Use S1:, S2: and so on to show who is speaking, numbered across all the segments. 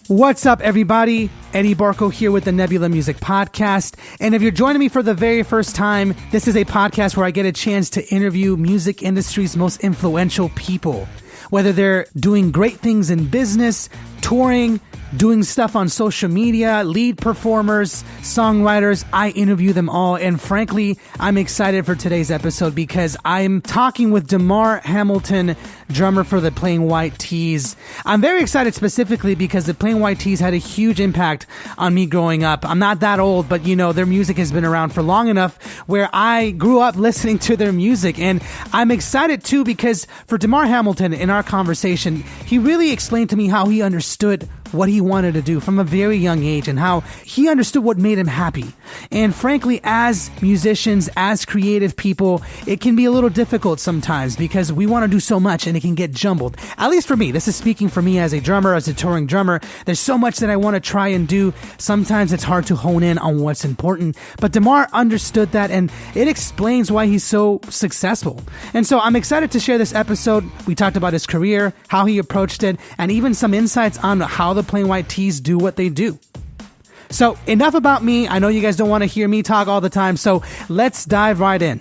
S1: What's up, everybody? Eddie Barco here with the Nebula Music Podcast. And if you're joining me for the very first time, this is a podcast where I get a chance to interview music industry's most influential people. Whether they're doing great things in business, touring, doing stuff on social media, lead performers, songwriters, I interview them all. And frankly, I'm excited for today's episode because I'm talking with DeMar Hamilton, drummer for the Plain White T's. I'm very excited specifically because the Plain White T's had a huge impact on me growing up. I'm not that old, but you know, their music has been around for long enough where I grew up listening to their music. And I'm excited too because for DeMar Hamilton, in our conversation, he really explained to me how he understood what he wanted to do from a very young age and how he understood what made him happy. And frankly, as musicians, as creative people, it can be a little difficult sometimes because we want to do so much and it can get jumbled. At least for me, this is speaking for me as a drummer, as a touring drummer. There's so much that I want to try and do. Sometimes it's hard to hone in on what's important, but DeMar understood that and it explains why he's so successful. And so I'm excited to share this episode. We talked about his career, how he approached it, and even some insights on how the Plain White T's do what they do. So enough about me. I know you guys don't want to hear me talk all the time, so let's dive right in.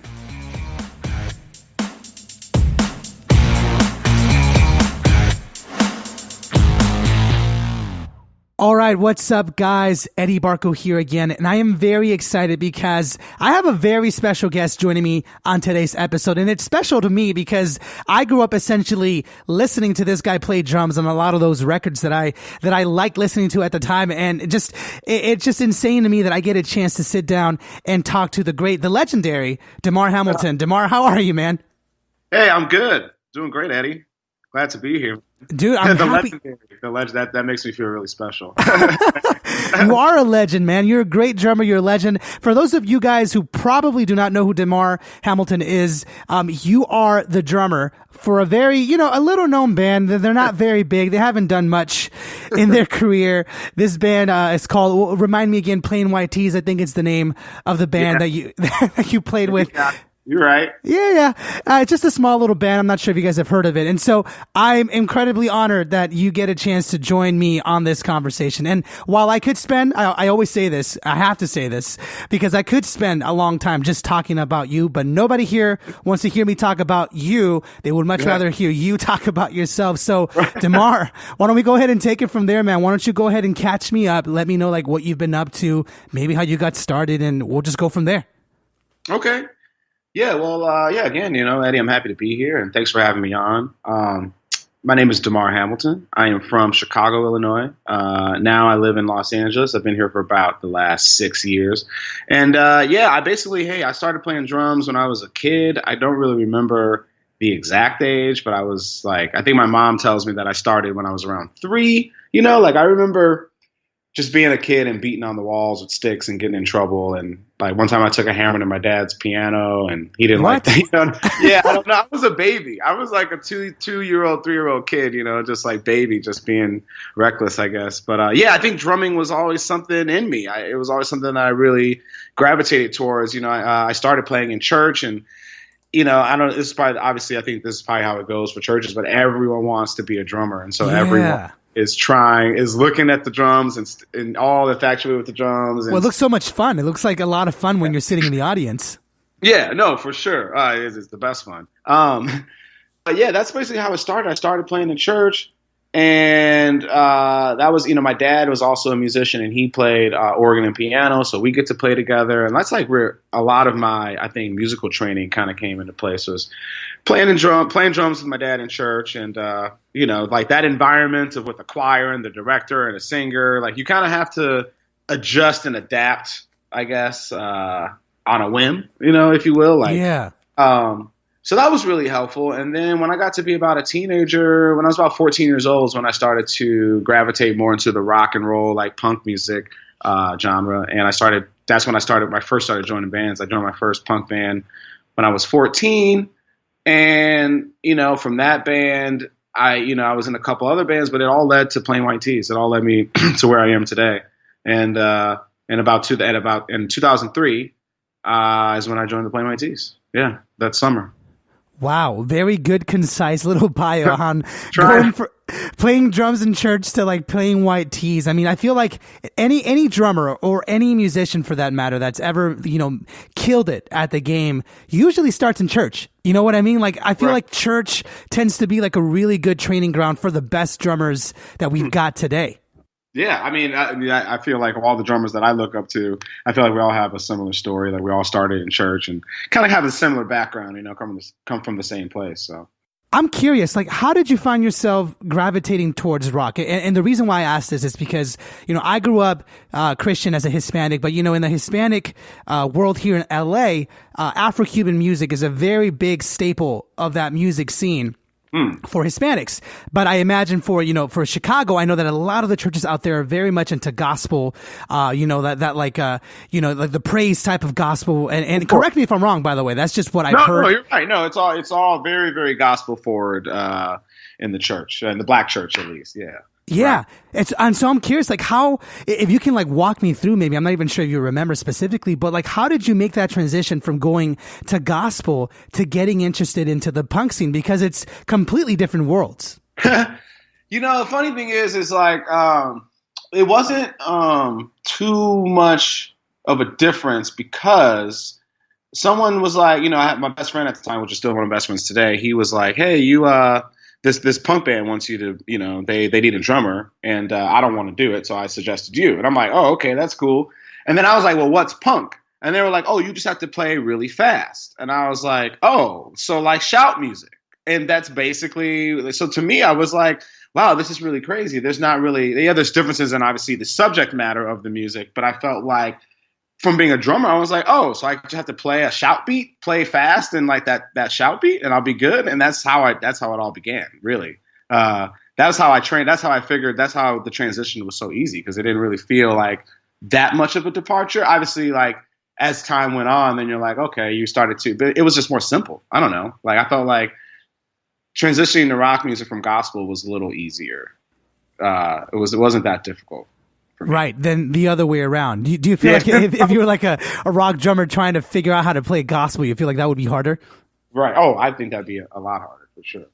S1: All right, what's up, guys? Eddie Barco here again, and I am very excited because I have a very special guest joining me on today's episode, and it's special to me because I grew up essentially listening to this guy play drums on a lot of those records that I liked listening to at the time, and it's just insane to me that I get a chance to sit down and talk to the legendary DeMar Hamilton. DeMar, how are you, man?
S2: Hey, I'm good. Doing great, Eddie. Glad to be here.
S1: Dude, I'm happy.
S2: The legend, that makes me feel really special.
S1: You are a legend, man. You're a great drummer. You're a legend. For those of you guys who probably do not know who DeMar Hamilton is, you are the drummer for a very, a little known band. They're not very big. They haven't done much in their career. This band is called, remind me again, Plain White T's. I think it's the name of the band that you played with.
S2: Yeah. You're right.
S1: Yeah. Just a small little band. I'm not sure if you guys have heard of it. And so I'm incredibly honored that you get a chance to join me on this conversation. And while I could spend, I always say this, I have to say this, because I could spend a long time just talking about you, but nobody here wants to hear me talk about you. They would much rather hear you talk about yourself. So DeMar, why don't we go ahead and take it from there, man? Why don't you go ahead and catch me up? Let me know like what you've been up to, maybe how you got started, and we'll just go from there.
S2: Okay. Yeah, well, again, Eddie, I'm happy to be here, and thanks for having me on. My name is DeMar Hamilton. I am from Chicago, Illinois. Now I live in Los Angeles. I've been here for about the last 6 years. And, I started playing drums when I was a kid. I don't really remember the exact age, but I was I think my mom tells me that I started when I was around 3. I remember just being a kid and beating on the walls with sticks and getting in trouble. And one time I took a hammer to my dad's piano and he didn't like that. Yeah, I don't know. I was a baby. I was like a 2-year-old, 3-year-old kid, just like baby, just being reckless, I guess. But I think drumming was always something in me. It was always something that I really gravitated towards. I started playing in church and, I don't, this is probably, obviously I think this is probably how it goes for churches, but everyone wants to be a drummer. And so everyone is looking at the drums and all infatuated with the drums. And,
S1: well, it looks so much fun. It looks like a lot of fun when you're sitting in the audience.
S2: Yeah, no, for sure. It's the best fun. But yeah, that's basically how it started. I started playing in church, and that was, my dad was also a musician, and he played organ and piano, so we get to play together. And that's like where a lot of my, I think, musical training kind of came into place, was playing drums with my dad in church, and that environment of with a choir and the director and a singer, you kind of have to adjust and adapt, I guess, on a whim, if you will. So that was really helpful. And then when I got to be about a teenager, when I was about 14 years old, is when I started to gravitate more into the rock and roll, punk music genre. And that's when I first started joining bands. I joined my first punk band when I was 14. And, from that band, I was in a couple other bands, but it all led to Plain White T's. It all led me to where I am today. And in 2003 is when I joined the Plain White T's. Yeah, that summer.
S1: Wow, very good, concise little bio on
S2: Try.
S1: going for playing drums in church to like playing white tees. I mean, I feel like any drummer or any musician for that matter that's ever, killed it at the game usually starts in church. You know what I mean? Like, I feel like church tends to be like a really good training ground for the best drummers that we've got today.
S2: Yeah, I mean, I feel like all the drummers that I look up to, I feel like we all have a similar story. Like we all started in church and kind of have a similar background, come from the same place. So
S1: I'm curious, like, how did you find yourself gravitating towards rock? And the reason why I asked this is because, I grew up Christian as a Hispanic, but, in the Hispanic world here in LA, Afro-Cuban music is a very big staple of that music scene. For Hispanics. But I imagine for Chicago, I know that a lot of the churches out there are very much into gospel, like the praise type of gospel. And correct me if I'm wrong, by the way, that's just what I've heard.
S2: No, you're right. No, it's all very, very gospel forward, in the church, in the black church, at least. Yeah.
S1: Yeah. And so I'm curious, like if you can like walk me through, maybe I'm not even sure if you remember specifically, but like, how did you make that transition from going to gospel to getting interested into the punk scene? Because it's completely different worlds.
S2: The funny thing is like, it wasn't, too much of a difference because someone was like, I had my best friend at the time, which is still one of my best friends today. He was like, hey, this punk band wants you to, they need a drummer and I don't want to do it. So I suggested you. And I'm like, oh, okay, that's cool. And then I was like, well, what's punk? And they were like, oh, you just have to play really fast. And I was like, oh, so like shout music. And that's basically, so to me, I was like, wow, this is really crazy. There's not really, there's differences in obviously the subject matter of the music, but I felt like from being a drummer, I was like, oh, so I just have to play a shout beat, play fast and like that shout beat and I'll be good. And that's how it all began, really. That's how I trained. That's how I figured. That's how the transition was so easy because it didn't really feel like that much of a departure. Obviously, like as time went on, then you're like, okay, you started to, but it was just more simple. I don't know. Like I felt like transitioning to rock music from gospel was a little easier. It wasn't that difficult.
S1: Right, then the other way around. Do you feel like if you were like a rock drummer trying to figure out how to play gospel, you feel like that would be harder?
S2: Right. Oh, I think that'd be a lot harder for sure.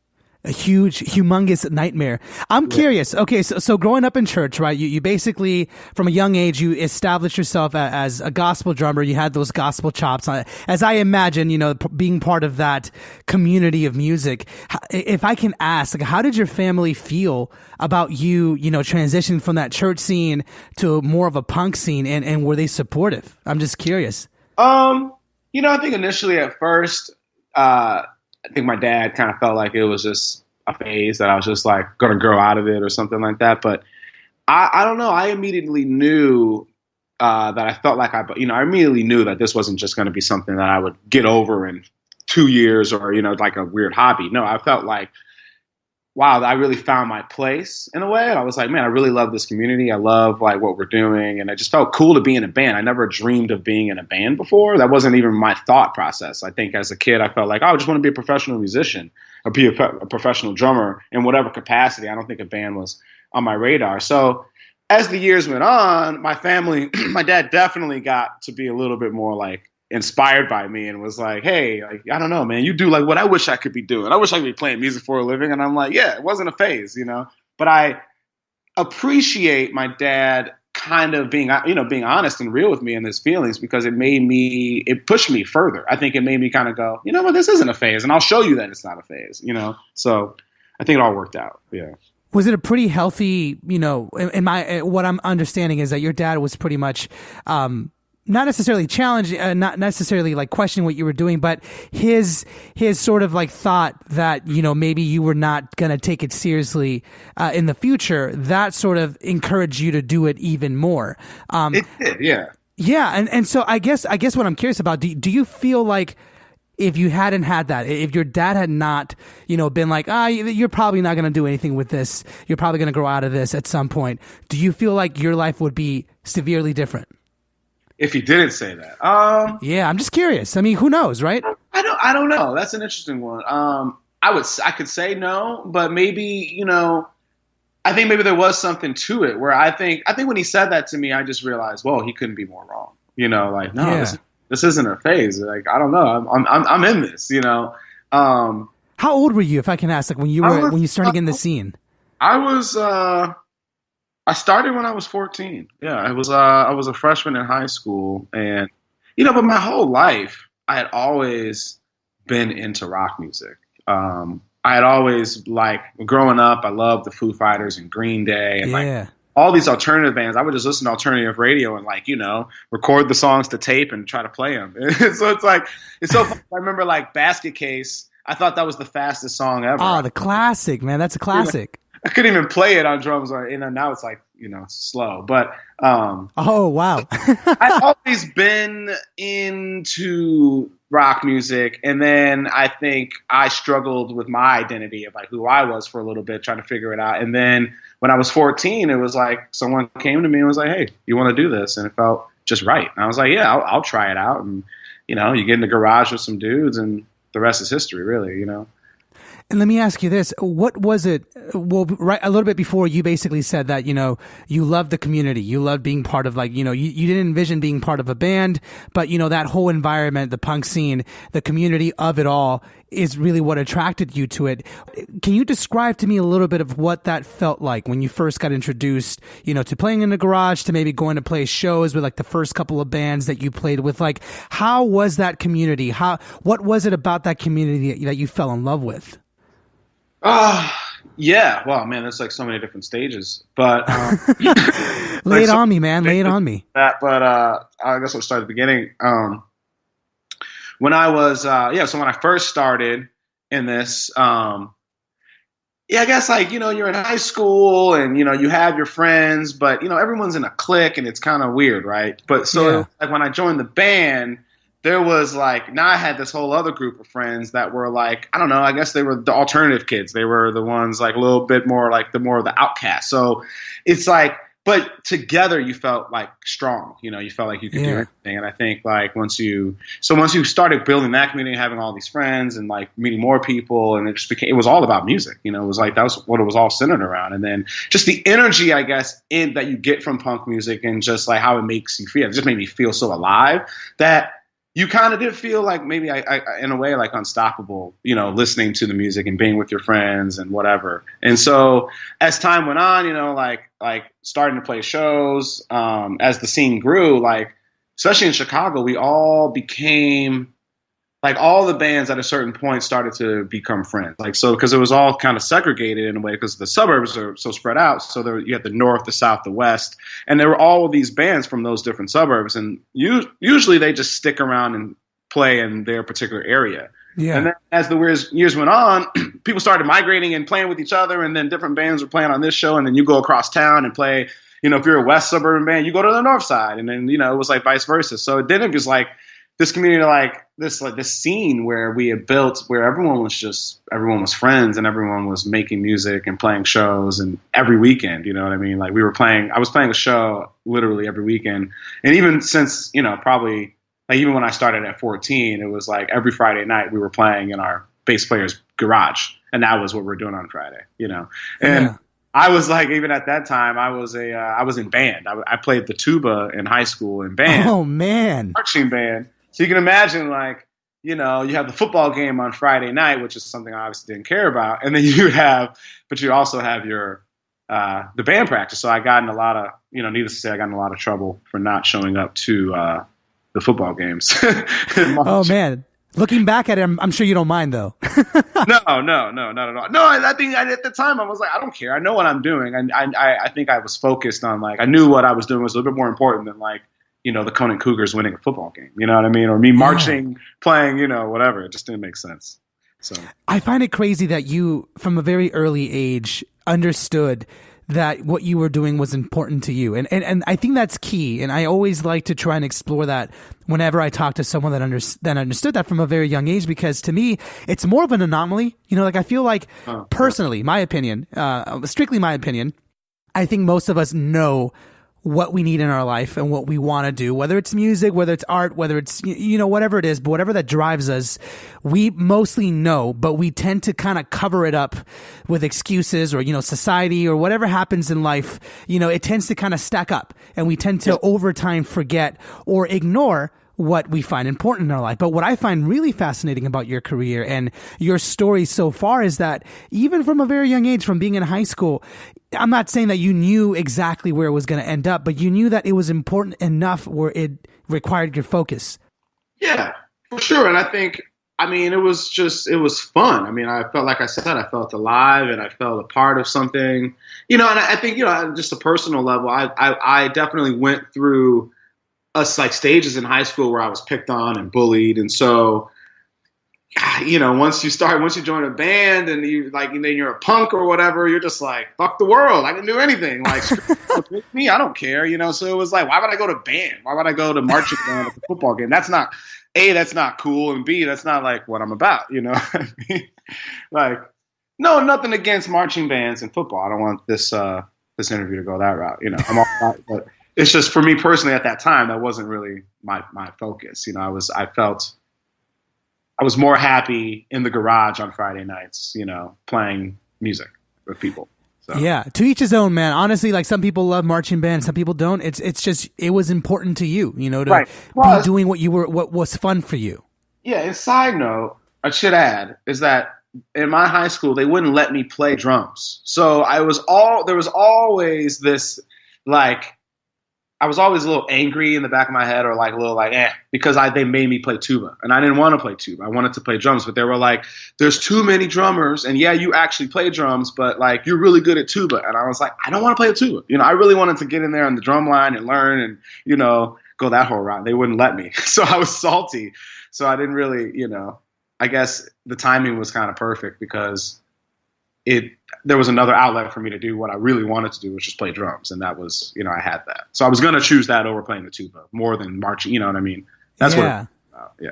S1: A humongous nightmare. I'm curious. Okay, so growing up in church, right? You basically, from a young age, you established yourself as a gospel drummer. You had those gospel chops. As I imagine, being part of that community of music. If I can ask, like, how did your family feel about you, transitioning from that church scene to more of a punk scene, and were they supportive? I'm just curious.
S2: I think initially at first, I think my dad kind of felt like it was just a phase that I was just like going to grow out of it or something like that. But I don't know. I immediately knew that I felt like I immediately knew that this wasn't just going to be something that I would get over in 2 years or, like a weird hobby. No, I felt like, wow, I really found my place in a way. I was like, man, I really love this community. I love like what we're doing. And it just felt cool to be in a band. I never dreamed of being in a band before. That wasn't even my thought process. I think as a kid, I felt like, oh, I just want to be a professional musician or be a professional drummer in whatever capacity. I don't think a band was on my radar. So as the years went on, my family, my dad definitely got to be a little bit more like inspired by me and was like, hey, like, I don't know, man, you do like what I wish I could be doing. I wish I could be playing music for a living. And I'm like, yeah, it wasn't a phase, but I appreciate my dad kind of being honest and real with me and his feelings because it pushed me further. I think it made me kind of go, this isn't a phase and I'll show you that it's not a phase, so I think it all worked out. Yeah.
S1: Was it a pretty healthy, what I'm understanding is that your dad was pretty much, not necessarily challenging, not necessarily like questioning what you were doing, but his sort of like thought that, maybe you were not going to take it seriously in the future, that sort of encouraged you to do it even more.
S2: It did, yeah.
S1: Yeah. And so I guess what I'm curious about, do you feel like if you hadn't had that, if your dad had not, been like, you're probably not going to do anything with this, you're probably going to grow out of this at some point, do you feel like your life would be severely different?
S2: If he didn't say that,
S1: yeah, I'm just curious. I mean, who knows, right?
S2: I don't know. That's an interesting one. I could say no, but maybe I think maybe there was something to it where I think when he said that to me, I just realized, well, he couldn't be more wrong. Like no, this isn't a phase. Like I don't know, I'm in this.
S1: How old were you, if I can ask, like when you started in the scene?
S2: I was I started when I was 14. Yeah, I was a freshman in high school, and but my whole life I had always been into rock music. I had always growing up, I loved the Foo Fighters and Green Day and all these alternative bands. I would just listen to alternative radio and record the songs to tape and try to play them. So it's so fun. I remember Basket Case. I thought that was the fastest song ever.
S1: Oh, the classic, man. That's a classic.
S2: I couldn't even play it on drums, now it's slow. But
S1: oh wow,
S2: I've always been into rock music, and then I think I struggled with my identity of who I was for a little bit, trying to figure it out. And then when I was 14, it was someone came to me and was like, "Hey, you want to do this?" And it felt just right. And I was like, "Yeah, I'll try it out." And you get in the garage with some dudes, and the rest is history, really.
S1: And let me ask you this. What was it? Well, right a little bit before you basically said that, you loved the community. You loved being part of you didn't envision being part of a band, but that whole environment, the punk scene, the community of it all is really what attracted you to it. Can you describe to me a little bit of what that felt like when you first got introduced, to playing in the garage, to maybe going to play shows with the first couple of bands that you played with? How was that community? What was it about that community that you fell in love with?
S2: Yeah. Well, man, there's so many different stages, but
S1: lay it on me, man. Lay it on me.
S2: But I guess I'll start at the beginning. When I was so when I first started in this, I guess you're in high school and you have your friends, but everyone's in a clique and it's kind of weird, right? But so when I joined the band, there was now I had this whole other group of friends that were I don't know, I guess they were the alternative kids. They were the ones a little bit more more of the outcasts. So it's but together you felt strong, you felt you could do everything. And I think once you started building that community, having all these friends and meeting more people, and it was all about music, it was that was what it was all centered around. And then just the energy, I guess, that you get from punk music and just how it makes you feel, it just made me feel so alive that you kind of did feel maybe I in a way unstoppable, listening to the music and being with your friends and whatever. And so as time went on, starting to play shows, as the scene grew, especially in Chicago, we all became all the bands at a certain point started to become friends. Because it was all kind of segregated in a way because the suburbs are so spread out. So you had the north, the south, the west, and there were all of these bands from those different suburbs. And usually they just stick around and play in their particular area. Yeah. And then as the years went on, people started migrating and playing with each other. And then different bands were playing on this show. And then you go across town and play, if you're a west suburban band, you go to the north side. And then, it was vice versa. So then it was this community, this scene where we had built, where everyone was friends and everyone was making music and playing shows, and every weekend, you know what I mean? I was playing a show literally every weekend. And even since, probably even when I started at 14, it was every Friday night we were playing in our bass player's garage, and that was what we were doing on Friday, and I was even at that time, I was in band. I played the tuba in high school in band.
S1: Oh man.
S2: Marching band. So you can imagine, you have the football game on Friday night, which is something I obviously didn't care about. And then you also have your, the band practice. So I got in a lot of, needless to say, I got in a lot of trouble for not showing up to the football games.
S1: Oh man. Looking back at it, I'm sure you don't mind though.
S2: No, not at all. No, I think at the time I was I don't care. I know what I'm doing. And I think I was focused on I knew what I was doing was a little bit more important than the Conant Cougars winning a football game, you know what I mean? Or me marching, playing, whatever. It just didn't make sense. So
S1: I find it crazy that you, from a very early age, understood that what you were doing was important to you. And I think that's key. And I always like to try and explore that whenever I talk to someone that understood that from a very young age, because to me, it's more of an anomaly. I feel personally, my opinion, strictly my opinion, I think most of us know what we need in our life and what we want to do, whether it's music, whether it's art, whether it's, whatever it is, but whatever that drives us, we mostly know, but we tend to kind of cover it up with excuses or, society or whatever happens in life, it tends to kind of stack up, and we tend to over time forget or ignore what we find important in our life. But what I find really fascinating about your career and your story so far is that even from a very young age, from being in high school, I'm not saying that you knew exactly where it was going to end up, but you knew that it was important enough where it required your focus.
S2: Yeah, for sure. And I think, I mean, it was fun. I mean, I felt, like I said, I felt alive and I felt a part of something, and I think, on just a personal level, I definitely went through like stages in high school where I was picked on and bullied. And so, once you join a band and then you're a punk or whatever, you're just like, fuck the world. I can do anything. Like, screw me, I don't care. So it was like, why would I go to band? Why would I go to marching band at the football game? That's not, A, that's not cool. And B, that's not like what I'm about. Like, no, nothing against marching bands and football. I don't want this interview to go that route. I'm all about it, but it's just, for me personally at that time, that wasn't really my focus. I was more happy in the garage on Friday nights, playing music with people. So.
S1: Yeah, to each his own, man. Honestly, like, some people love marching band, some people don't. It's just, it was important to you, to
S2: right.
S1: be doing what was fun for you.
S2: Yeah. And side note, I should add, is that in my high school they wouldn't let me play drums, so there was always this, like, I was always a little angry in the back of my head, or like a little like, because they made me play tuba, and I didn't want to play tuba. I wanted to play drums, but they were like, there's too many drummers, and yeah, you actually play drums, but like, you're really good at tuba. And I was like, I don't want to play the tuba. I really wanted to get in there on the drum line and learn and, go that whole route. They wouldn't let me. So I was salty. So I didn't really, I guess the timing was kind of perfect, because there was another outlet for me to do what I really wanted to do, which was play drums. And that was, I had that. So I was going to choose that over playing the tuba more than marching. You know what I mean? That's
S1: yeah.
S2: Yeah.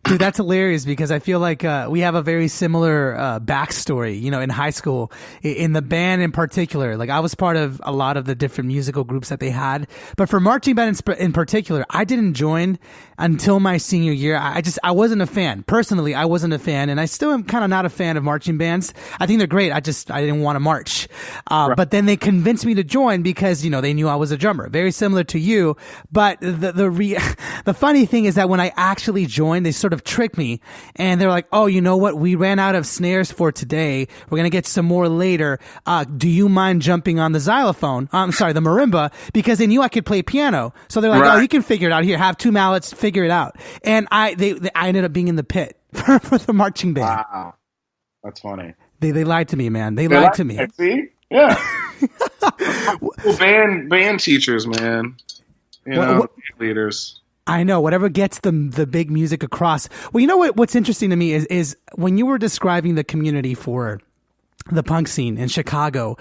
S1: Dude, that's hilarious, because I feel like we have a very similar backstory, in high school, in the band in particular. Like, I was part of a lot of the different musical groups that they had. But for marching band in particular, I didn't join until my senior year. I wasn't a fan. Personally, I wasn't a fan. And I still am kind of not a fan of marching bands. I think they're great. I didn't want to march. Right. But then they convinced me to join because, they knew I was a drummer. Very similar to you. But the funny thing is that when I actually joined, they sort of tricked me, and they're like, oh, you know what? We ran out of snares for today. We're going to get some more later. Do you mind jumping on the xylophone? I'm sorry, the marimba, because they knew I could play piano. So they're like, right. Oh, you can figure it out. Here, have 2 mallets, figure it out. And I ended up being in the pit for the marching band.
S2: Wow. That's funny.
S1: They lied to me, man. They lied to me.
S2: See? Yeah. Well, band teachers, man. Leaders.
S1: I know, whatever gets the big music across. Well, you know what's interesting to me is when you were describing the community for the punk scene in Chicago,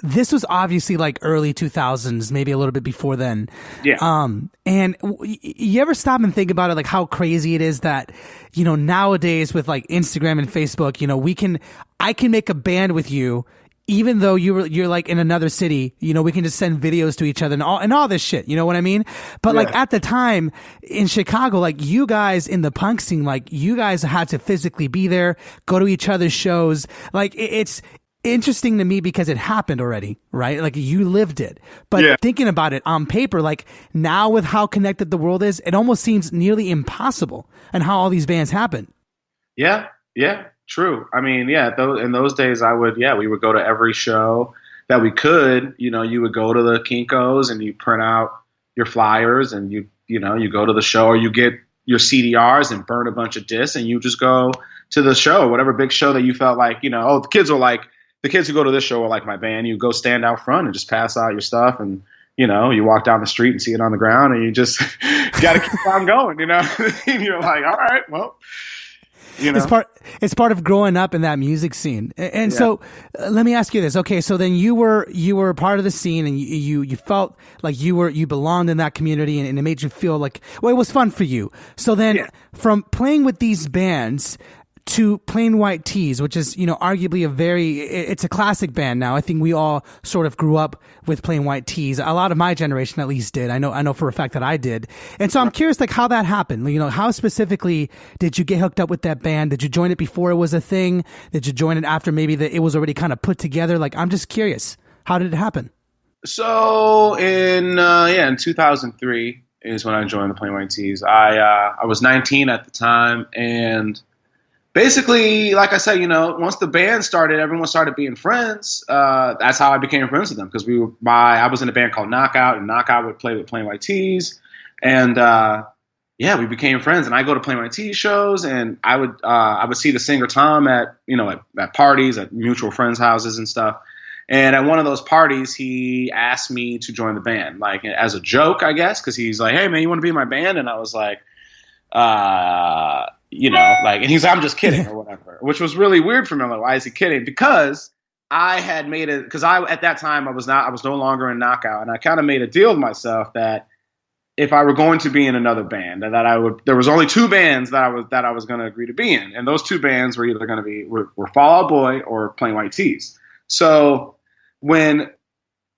S1: this was obviously like early 2000s, maybe a little bit before then.
S2: Yeah.
S1: And you ever stop and think about it, like how crazy it is that, nowadays with like Instagram and Facebook, I can make a band with you, even though you're like in another city, we can just send videos to each other and all this shit. You know what I mean? But like at the time in Chicago, like you guys in the punk scene, like you guys had to physically be there, go to each other's shows. Like it's interesting to me because it happened already, right? Like you lived it. But thinking about it on paper, like now with how connected the world is, it almost seems nearly impossible and how all these bands happen.
S2: Yeah. Yeah. True. I mean, in those days we would go to every show that we could. You would go to the Kinko's and you print out your flyers, and you go to the show, or you get your CDRs and burn a bunch of discs, and you just go to the show, whatever big show that you felt like, the kids who go to this show are like my band. You go stand out front and just pass out your stuff, and you walk down the street and see it on the ground, and you just got to keep on going, and you're like, all right, well.
S1: It's part of growing up in that music scene. And so let me ask you this. Okay. So then you were part of the scene, and you felt like you belonged in that community, and it made you feel like, well, it was fun for you. So then from playing with these bands to Plain White T's, which is, arguably it's a classic band now. I think we all sort of grew up with Plain White T's. A lot of my generation at least did. I know for a fact that I did. And so I'm curious, like, how that happened. How specifically did you get hooked up with that band? Did you join it before it was a thing? Did you join it after maybe it was already kind of put together? Like, I'm just curious. How did it happen?
S2: So in 2003, is when I joined the Plain White T's. I was 19 at the time, and basically, like I said, once the band started, everyone started being friends. That's how I became friends with them because I was in a band called Knockout, and Knockout would play with Plain White T's, and yeah, we became friends. And I go to Plain White T's shows, and I would see the singer Tom at parties, at mutual friends' houses and stuff. And at one of those parties, he asked me to join the band, like as a joke, I guess, because he's like, "Hey, man, you want to be in my band?" And I was like, and he's like, "I'm just kidding," or whatever, which was really weird for me. I'm like, why is he kidding? Because I had at that time I was no longer in Knockout, and I kind of made a deal with myself that if I were going to be in another band, there was only two bands that I was going to agree to be in, and those two bands were either going to be were Fall Out Boy or Plain White T's. So when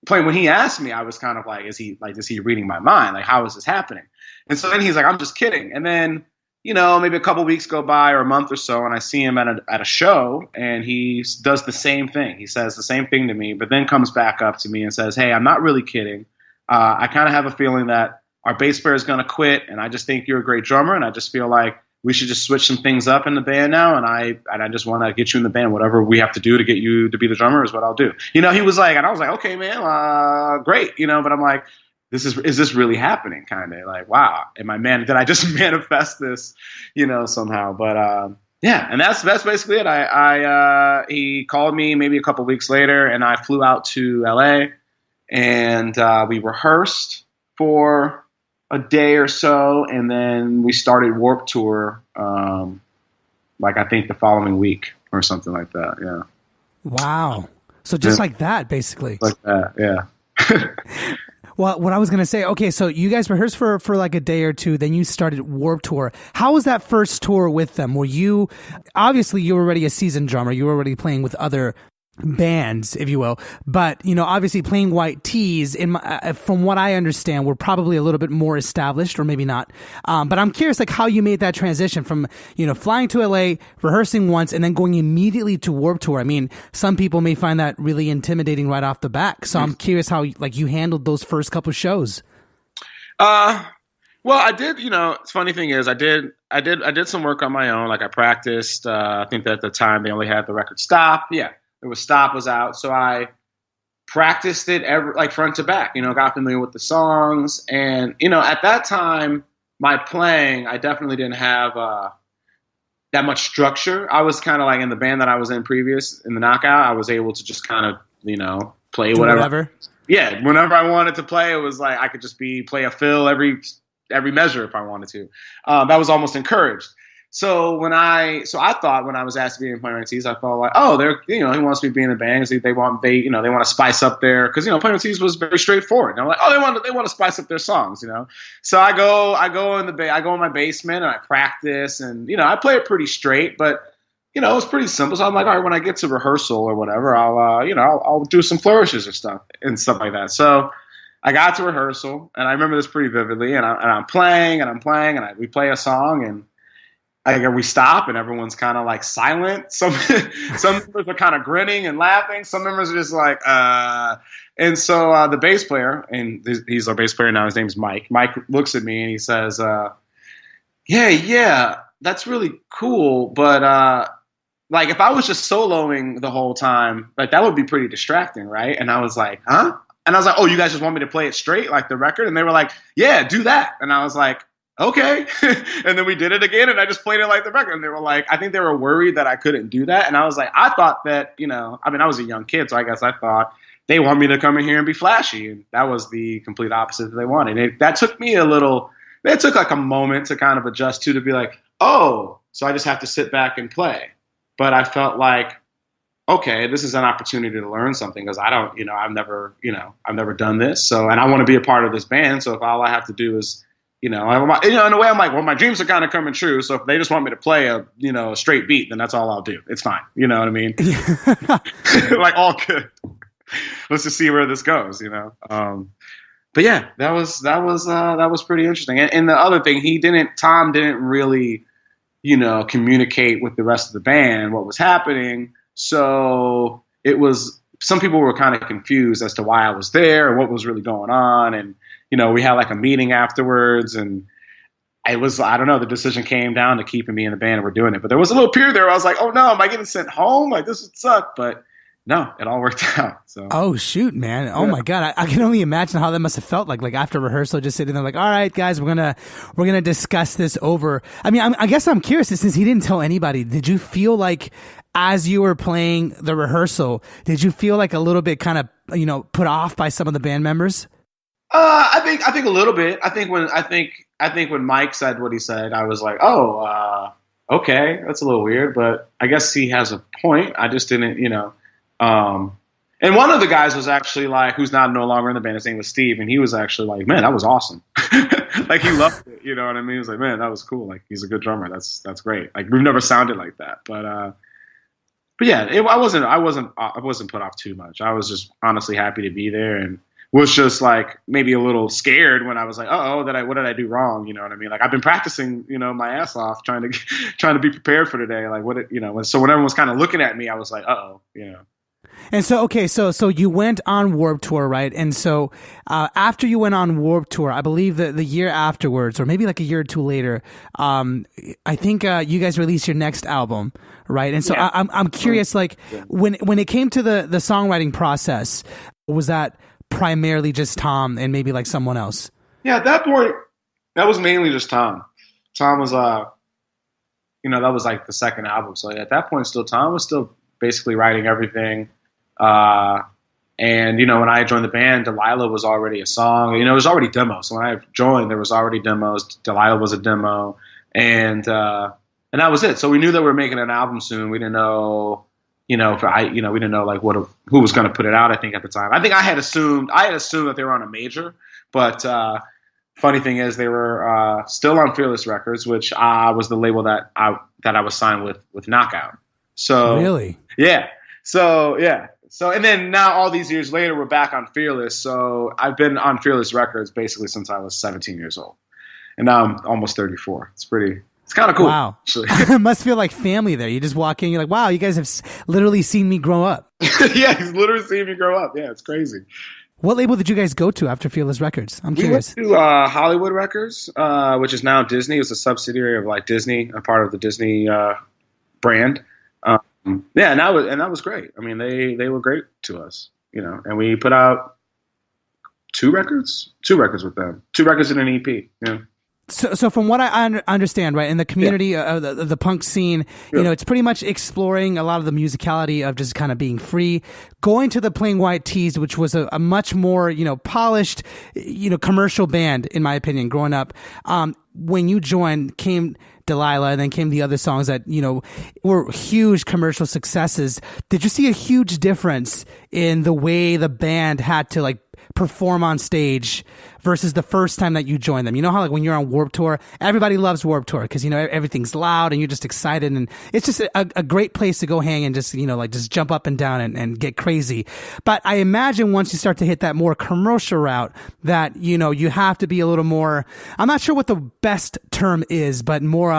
S2: he asked me, I was kind of like, is he reading my mind? Like, how is this happening? And so then he's like, "I'm just kidding." And then, maybe a couple weeks go by or a month or so, and I see him at a show, and he does the same thing. He says the same thing to me, but then comes back up to me and says, "Hey, I'm not really kidding. I kind of have a feeling that our bass player is going to quit, and I just think you're a great drummer, and I just feel like we should just switch some things up in the band now, and I just want to get you in the band. Whatever we have to do to get you to be the drummer is what I'll do." He was like, and I was like, "Okay, man, great," but I'm like, is this really happening? Kind of like, wow, did I just manifest this, somehow? But yeah, and that's basically it. He called me maybe a couple weeks later, and I flew out to LA, and we rehearsed for a day or so, and then we started Warped Tour, I think the following week or something like that. Yeah.
S1: Wow. So just like that, basically.
S2: Like that, yeah.
S1: Well, what I was going to say, okay, so you guys rehearsed for like a day or two, then you started Warped Tour. How was that first tour with them? Obviously you were already a seasoned drummer, you were already playing with other bands, if you will, but obviously Plain White T's, from what I understand, were probably a little bit more established, or maybe not. But I'm curious, like, how you made that transition from flying to LA, rehearsing once, and then going immediately to Warped Tour. I mean, some people may find that really intimidating right off the bat. So I'm curious how you handled those first couple shows.
S2: Well, I did. Funny thing is, I did some work on my own. Like, I practiced. I think that at the time they only had the record Stop. Yeah. It was Stop was out, so I practiced it front to back. Got familiar with the songs, and at that time, my playing, I definitely didn't have that much structure. I was kind of like in the band that I was in previous in the Knockout. I was able to just kind of play whatever. Yeah, whenever I wanted to play, it was like I could just play a fill every measure if I wanted to. That was almost encouraged. So I thought when I was asked to be in Plain White T's, I thought like, oh, he wants me to be in a band. They want to spice up their, because Plain White T's was very straightforward. And I'm like, oh, they want to spice up their songs, So I go in my basement and I practice, and I play it pretty straight, but it was pretty simple. So I'm like, all right, when I get to rehearsal or whatever, I'll do some flourishes or stuff like that. So I got to rehearsal, and I remember this pretty vividly. And I'm playing, and we play a song, and we stop, and everyone's kind of like silent. Some members are kind of grinning and laughing. Some members are just like, And so the bass player, and he's our bass player now, his name's Mike. Mike looks at me and he says, yeah, that's really cool. But if I was just soloing the whole time, that would be pretty distracting, right? And I was like, huh? And I was like, oh, you guys just want me to play it straight, like the record? And they were like, yeah, do that. And I was like, okay. And then we did it again, and I just played it like the record. And they were like, I think they were worried that I couldn't do that. And I was like, I thought that, I was a young kid, so I guess I thought they want me to come in here and be flashy. And that was the complete opposite that they wanted. That took me it took like a moment to kind of adjust to be like, oh, so I just have to sit back and play. But I felt like, okay, this is an opportunity to learn something, because I've never done this. So, and I want to be a part of this band. So if all I have to do is, in a way, I'm like, well, my dreams are kind of coming true. So if they just want me to play a straight beat, then that's all I'll do. It's fine. You know what I mean? Like, all good. Let's just see where this goes, But yeah, that was pretty interesting. And the other thing, Tom didn't really, communicate with the rest of the band what was happening. So some people were kind of confused as to why I was there and what was really going on. And, we had like a meeting afterwards, and I don't know, the decision came down to keeping me in the band, and we're doing it. But there was a little period there where I was like, oh no, am I getting sent home? Like, this would suck. But no, it all worked out. So.
S1: Oh shoot, man! Oh my God, I can only imagine how that must have felt like after rehearsal, just sitting there like, all right, guys, we're gonna discuss this over. I mean, I guess I'm curious, since he didn't tell anybody, did you feel like as you were playing the rehearsal, did you feel like a little bit kind of put off by some of the band members?
S2: I think a little bit. I think when Mike said what he said, I was like, oh, okay, that's a little weird, but I guess he has a point. I just didn't, and one of the guys was actually like, who's no longer in the band. His name was Steve, and he was actually like, man, that was awesome. Like, he loved it. You know what I mean? He was like, man, that was cool. Like, he's a good drummer. That's great. Like, we've never sounded like that, but yeah, I wasn't put off too much. I was just honestly happy to be there, and was just like maybe a little scared when I was like, what did I do wrong? You know what I mean? Like, I've been practicing, my ass off trying to be prepared for today. Like, so when everyone was kind of looking at me, I was like,
S1: And so, okay, so you went on Warped Tour, right? And so after you went on Warped Tour, I believe that the year afterwards, or maybe like a year or two later, I think you guys released your next album, right? And so yeah. I'm curious, like, when it came to the songwriting process, was that primarily just Tom and maybe like someone else?
S2: Yeah, at that point, that was mainly just Tom. Tom was, that was like the second album. So at that point, Tom was still basically writing everything. And when I joined the band, Delilah was already a song. It was already demos. So when I joined, there was already demos. Delilah was a demo, and that was it. So we knew that we were making an album soon. We didn't know, we didn't know like who was going to put it out. I think at the time, I had assumed that they were on a major, but funny thing is they were still on Fearless Records, which was the label that I was signed with Knockout. So
S1: really,
S2: yeah. So yeah. So, and then now all these years later, we're back on Fearless. So I've been on Fearless Records basically since I was 17 years old. And now I'm almost 34. It's kind of cool.
S1: Wow. It must feel like family there. You just walk in, you're like, wow, you guys have literally seen me grow up.
S2: Yeah, he's literally seen me grow up. Yeah, it's crazy.
S1: What label did you guys go to after Fearless Records? I'm curious.
S2: We went to Hollywood Records, which is now Disney. It was a subsidiary of like Disney, a part of the Disney brand. Yeah, and that was great. I mean, they were great to us, and we put out two records with them, 2 records and an EP. Yeah.
S1: So from what I understand, right, in the community of the punk scene, it's pretty much exploring a lot of the musicality of just kind of being free, going to the Plain White T's, which was a much more, polished, commercial band, in my opinion, growing up. When you joined, came Delilah, and then came the other songs that, were huge commercial successes. Did you see a huge difference in the way the band had to like perform on stage versus the first time that you joined them? You know how like when you're on Warped Tour, everybody loves Warped Tour because, everything's loud and you're just excited, and it's just a great place to go hang and just, just jump up and down and get crazy. But I imagine once you start to hit that more commercial route that, you have to be a little more, I'm not sure what the best term is, but more,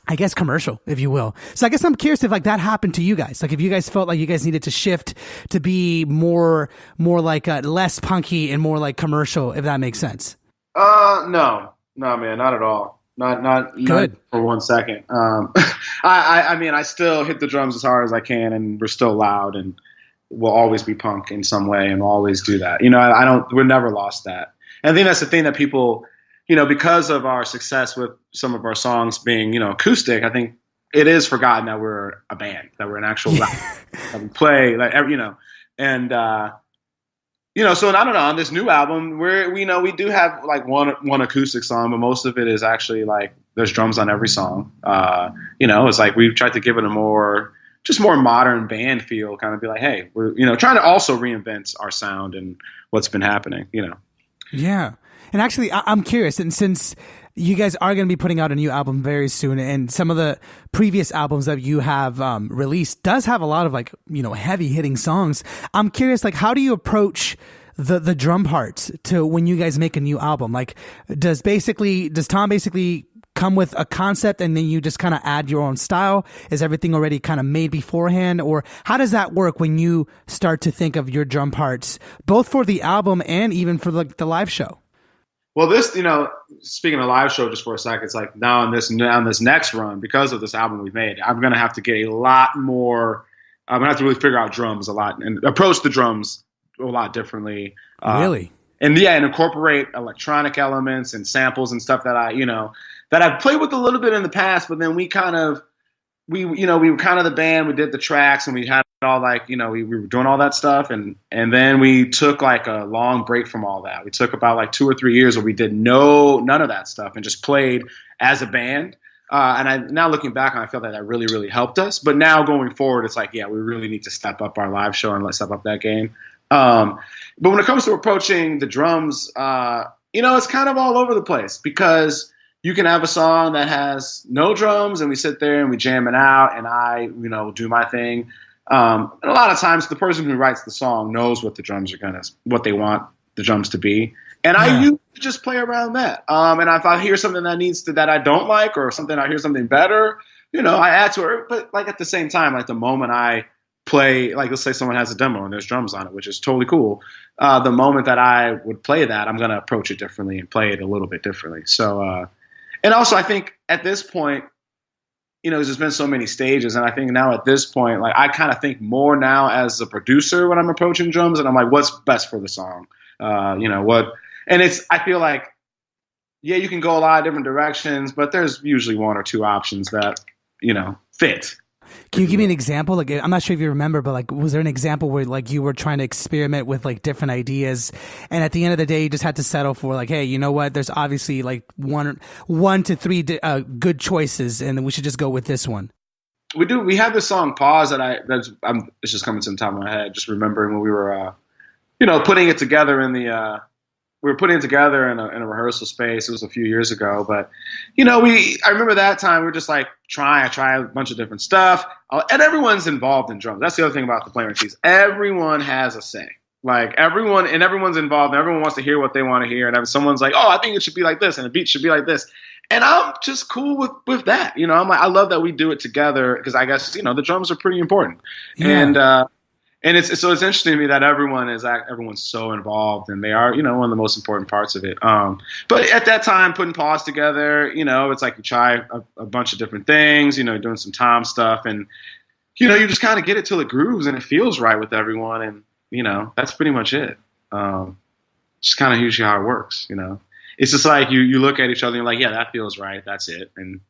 S1: I guess commercial, if you will. So I guess I'm curious if like that happened to you guys. Like if you guys felt like you guys needed to shift to be more like less punky and more like commercial, if that makes sense.
S2: No, man, not at all. Not good for 1 second. I mean, I still hit the drums as hard as I can, and we're still loud, and we'll always be punk in some way, and we'll always do that. We're never lost that. And I think that's the thing that people, because of our success with some of our songs being, acoustic, I think it is forgotten that we're a band, that we're an actual band, that we play, like, and, so I don't know, on this new album, we do have like one acoustic song, but most of it is actually like, there's drums on every song. It's like we've tried to give it a more modern band feel, kind of be like, hey, we're, trying to also reinvent our sound and what's been happening,
S1: Yeah. And actually, I'm curious, and since you guys are going to be putting out a new album very soon, and some of the previous albums that you have released does have a lot of like, heavy hitting songs. I'm curious, like, how do you approach the drum parts to when you guys make a new album? Like, does Tom basically come with a concept and then you just kind of add your own style? Is everything already kind of made beforehand? Or how does that work when you start to think of your drum parts, both for the album and even for the live show?
S2: Well, this, speaking of live show just for a second, it's like now in this next run, because of this album we've made, I'm going to have to get a lot more. I'm going to have to really figure out drums a lot and approach the drums a lot differently.
S1: Really?
S2: And incorporate electronic elements and samples and stuff that I've played with a little bit in the past, but then we were kind of the band, we did the tracks and we had all we were doing all that stuff. And then we took like a long break from all that. We took about like 2 or 3 years where we did none of that stuff and just played as a band. Now looking back, I feel that really, really helped us. But now going forward, it's like, we really need to step up our live show and let's step up that game. But when it comes to approaching the drums, it's kind of all over the place because you can have a song that has no drums and we sit there and we jam it out and I, do my thing. And a lot of times the person who writes the song knows what the drums are what they want the drums to be. And I usually just play around that. And if I hear something that I don't like or I hear something better, I add to it. But like at the same time, like the moment I play, like let's say someone has a demo and there's drums on it, which is totally cool. The moment that I would play that, I'm going to approach it differently and play it a little bit differently. So, and also I think at this point, there's just been so many stages. And I think now at this point, like I kind of think more now as a producer when I'm approaching drums and I'm like, what's best for the song? And I feel like, you can go a lot of different directions, but there's usually 1 or 2 options that, fit.
S1: Can you give me an example? Like, I'm not sure if you remember, but like, was there an example where like you were trying to experiment with like different ideas, and at the end of the day, you just had to settle for like, hey, you know what? There's obviously like 1 to 3 good choices, and we should just go with this one.
S2: We do. We have this song "Pause" it's just coming to the top of my head. Just remembering when we were, putting it together we were putting it together in a rehearsal space. It was a few years ago, but I remember that time we were just like try a bunch of different stuff, and everyone's involved in drums. That's the other thing about the Player Keys. Everyone has a say. Like everyone's involved. And everyone wants to hear what they want to hear. And if someone's like, "Oh, I think it should be like this," and the beat should be like this, and I'm just cool with that. I'm like, I love that we do it together because I guess the drums are pretty important. Yeah. And it's interesting to me that everyone's so involved, and they are, one of the most important parts of it. But at that time, putting Pause together, it's like you try a bunch of different things, doing some Tom stuff, and you just kind of get it till it grooves and it feels right with everyone, and that's pretty much it. Just kind of usually how it works. It's just like you look at each other and you're like, yeah, that feels right, that's it, and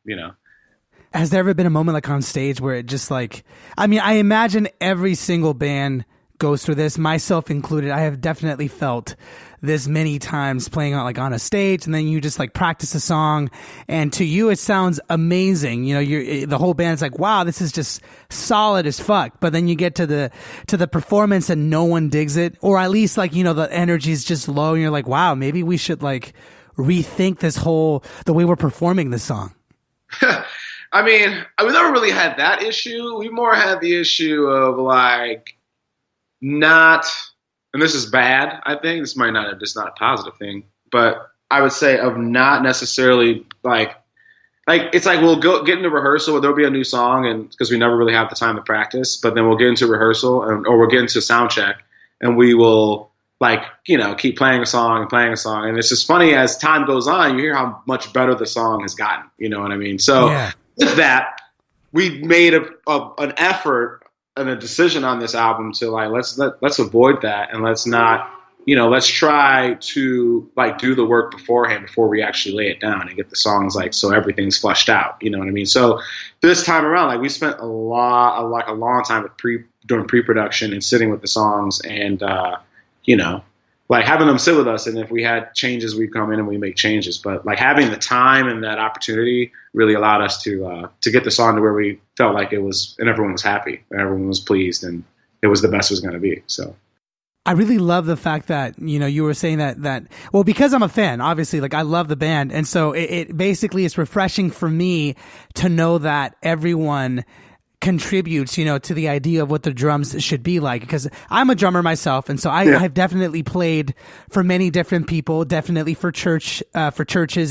S1: Has there ever been a moment like on stage where it just like, I imagine every single band goes through this, myself included. I have definitely felt this many times playing on a stage, and then you just like practice a song, and to you it sounds amazing. The whole band's like, wow, this is just solid as fuck. But then you get to the performance and no one digs it, or at least like, the energy's just low, and you're like, wow, maybe we should like rethink the way we're performing this song.
S2: we never really had that issue. We more had the issue of like not, and this is bad, I think. This might not, it's not a positive thing, but I would say of not necessarily like it's like we'll get into rehearsal, there'll be a new song, and because we never really have the time to practice, but then we'll get into rehearsal or we'll get into sound check, and we will keep playing a song. And it's just funny as time goes on, you hear how much better the song has gotten. You know what I mean? So with that, we made an effort and a decision on this album to like, let's avoid that. And let's not, let's try to like do the work beforehand before we actually lay it down and get the songs so everything's fleshed out. You know what I mean? So this time around, we spent a long time with doing pre-production and sitting with the songs and, having them sit with us, and if we had changes, we'd come in and we make changes. But having the time and that opportunity really allowed us to get the song to where we felt like it was, and everyone was happy, and everyone was pleased, and it was the best it was going to be. So
S1: I really love the fact that, you were saying that, well, because I'm a fan, obviously, I love the band. And so it basically is refreshing for me to know that everyone contributes, to the idea of what the drums should be like. Because I'm a drummer myself, and so I've definitely played for many different people, definitely for churches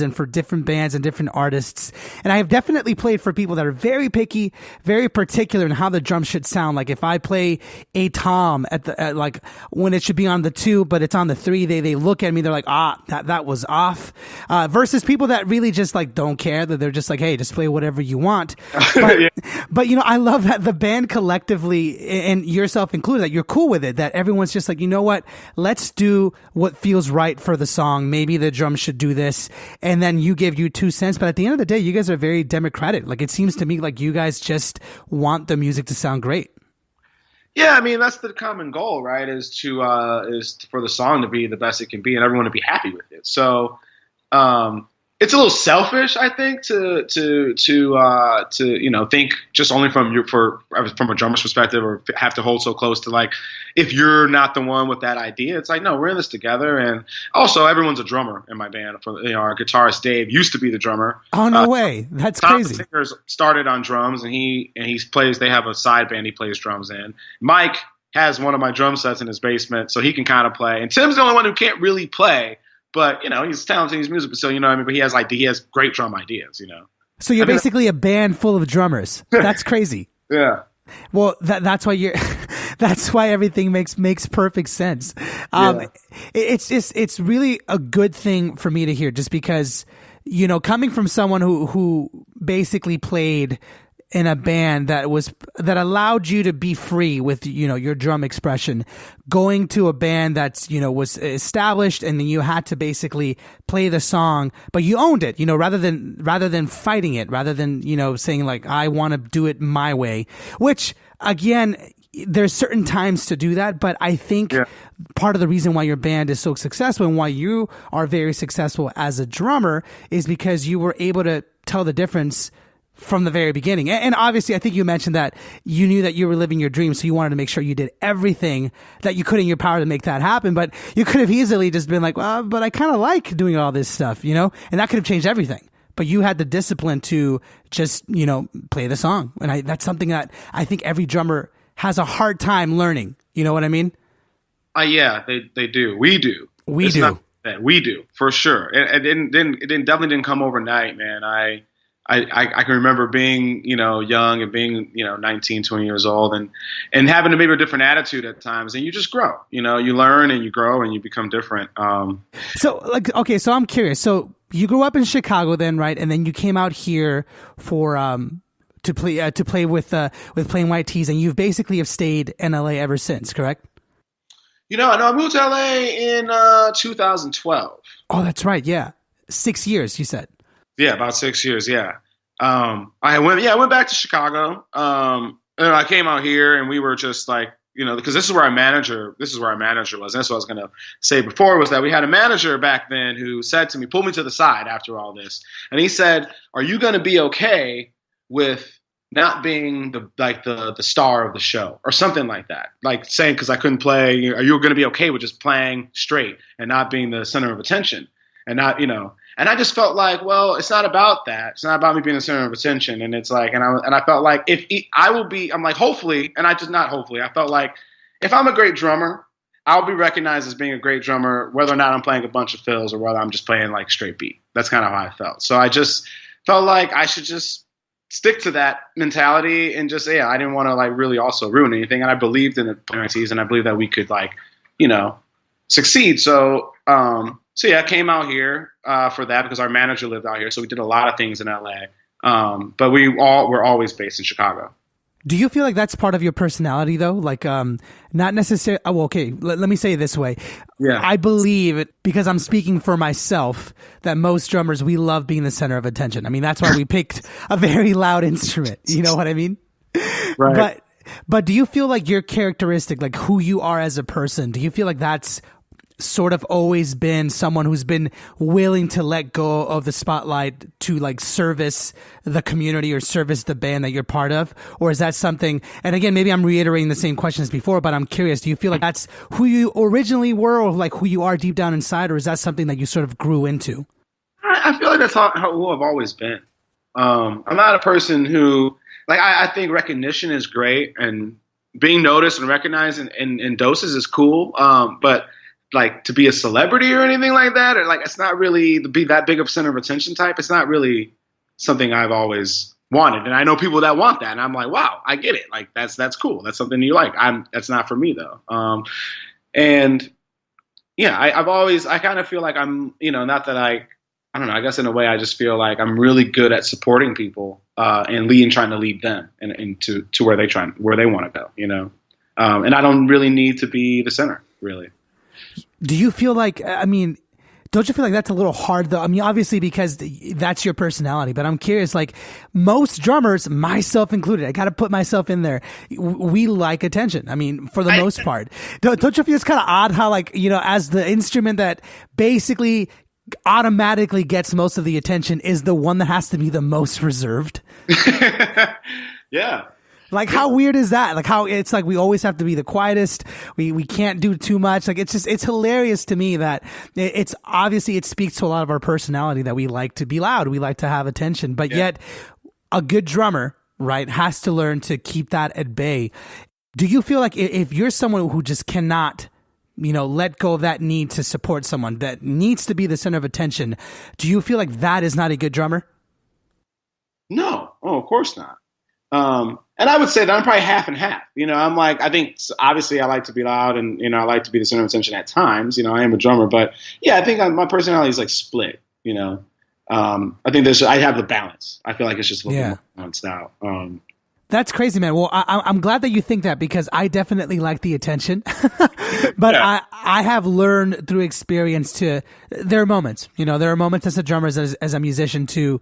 S1: and for different bands and different artists. And I have definitely played for people that are very picky, very particular in how the drums should sound. Like if I play a tom like when it should be on the 2, but it's on the 3, they look at me, they're like, that was off. Versus people that really just like don't care, that they're just like, hey, just play whatever you want. But I love that the band collectively, and yourself included, that you're cool with it, that everyone's just like, you know what, let's do what feels right for the song. Maybe the drums should do this, and then you give your 2 cents. But at the end of the day, you guys are very democratic. Like it seems to me like you guys just want the music to sound great.
S2: Yeah, I mean that's the common goal, right? Is for the song to be the best it can be, and everyone to be happy with it. So. It's a little selfish, I think, to think just only from a drummer's perspective, or have to hold so close to like if you're not the one with that idea. It's like, no, we're in this together, and also everyone's a drummer in my band. Our guitarist Dave used to be the drummer.
S1: Oh no way, that's
S2: Tom,
S1: crazy.
S2: The singers started on drums, and he plays. They have a side band he plays drums in. Mike has one of my drum sets in his basement, so he can kind of play. And Tim's the only one who can't really play. But, he's talented, he's musical, so, but he has great drum ideas,
S1: So you're basically a band full of drummers. That's crazy.
S2: Yeah.
S1: Well, that's why that's why everything makes perfect sense. It's really a good thing for me to hear, just because, coming from someone who basically played in a band that allowed you to be free with, your drum expression, going to a band that's, was established, and then you had to basically play the song, but you owned it, rather than fighting it, rather than, saying like, I want to do it my way, which again, there's certain times to do that. But I think part of the reason why your band is so successful and why you are very successful as a drummer is because you were able to tell the difference from the very beginning. And obviously, I think you mentioned that you knew that you were living your dream, so you wanted to make sure you did everything that you could in your power to make that happen. But you could have easily just been like, well, but I kind of like doing all this stuff, and that could have changed everything. But you had the discipline to just, play the song. And that's something that I think every drummer has a hard time learning. You know what I mean?
S2: Yeah, they do. We do.
S1: We do
S2: for sure. It definitely didn't come overnight, man. I can remember being, young and being, 19, 20 years old and having maybe a different attitude at times. And you just grow, you learn and you grow and you become different.
S1: So I'm curious. So you grew up in Chicago then, right? And then you came out here for to play with Plain White T's, and you've basically have stayed in LA ever since, correct?
S2: I moved to LA in 2012.
S1: Oh, that's right. Yeah. 6 years, you said.
S2: Yeah, about 6 years. Yeah. I went back to Chicago. And I came out here, and we were just like, because this is where our manager was. And that's what I was going to say before, was that we had a manager back then who said to me, pulled me to the side after all this. And he said, are you going to be okay with not being the star of the show or something like that? Like saying, because I couldn't play, are you going to be okay with just playing straight and not being the center of attention and not, And I just felt like, well, it's not about that. It's not about me being the center of attention. And it's like, and I felt like I'm like, hopefully, and I just not hopefully, I felt like if I'm a great drummer, I'll be recognized as being a great drummer, whether or not I'm playing a bunch of fills or whether I'm just playing like straight beat. That's kind of how I felt. So I just felt like I should just stick to that mentality and just, I didn't want to like really also ruin anything. And I believed in the penalties, and I believed that we could like, succeed. So I came out here for that because our manager lived out here. So we did a lot of things in LA. But we're always based in Chicago.
S1: Do you feel like that's part of your personality though? Like, not necessarily, okay, let me say it this way.
S2: Yeah.
S1: I believe, because I'm speaking for myself, that most drummers, we love being the center of attention. I mean, that's why we picked a very loud instrument. You know what I mean?
S2: Right.
S1: But do you feel like your characteristic, like who you are as a person, do you feel like that's sort of always been someone who's been willing to let go of the spotlight to like service the community or service the band that you're part of? Or is that something, and again, maybe I'm reiterating the same question as before, but I'm curious, do you feel like that's who you originally were, or like who you are deep down inside, or is that something that you sort of grew into?
S2: I feel like that's who I've always been. I'm not a person who like I think recognition is great, and being noticed and recognized in doses is cool. But like to be a celebrity or anything like that, or like it's not really to be that big of a center of attention type. It's not really something I've always wanted, and I know people that want that, and I'm like, wow, I get it. Like that's cool. That's something you like. That's not for me though. And yeah, I kind of feel like I'm, not that I don't know. I guess in a way, I just feel like I'm really good at supporting people and trying to lead them and to where they want to go. And I don't really need to be the center, really.
S1: Do you feel like? I mean, don't you feel like that's a little hard though? I mean, obviously because that's your personality, but I'm curious. Like most drummers, myself included, I got to put myself in there. We like attention. I mean, for the most part, don't you feel it's kind of odd how as the instrument that basically automatically gets most of the attention is the one that has to be the most reserved?
S2: Yeah.
S1: Like how weird is that? Like how it's like we always have to be the quietest. We can't do too much. Like it's hilarious to me that it's obviously it speaks to a lot of our personality that we like to be loud. We like to have attention, but yet a good drummer, right, has to learn to keep that at bay. Do you feel like if you're someone who just cannot let go of that need to support someone, that needs to be the center of attention, do you feel like that is not a good drummer?
S2: No. Oh, of course not. And I would say that I'm probably half and half. I'm like, I think obviously I like to be loud and, I like to be the center of attention at times. I am a drummer, but yeah, I think my personality is like split, I think I have the balance. I feel like it's just a little more balanced out.
S1: That's crazy, man. Well, I'm glad that you think that because I definitely like the attention, but I have learned through experience there are moments, there are moments as a drummer, as a musician to,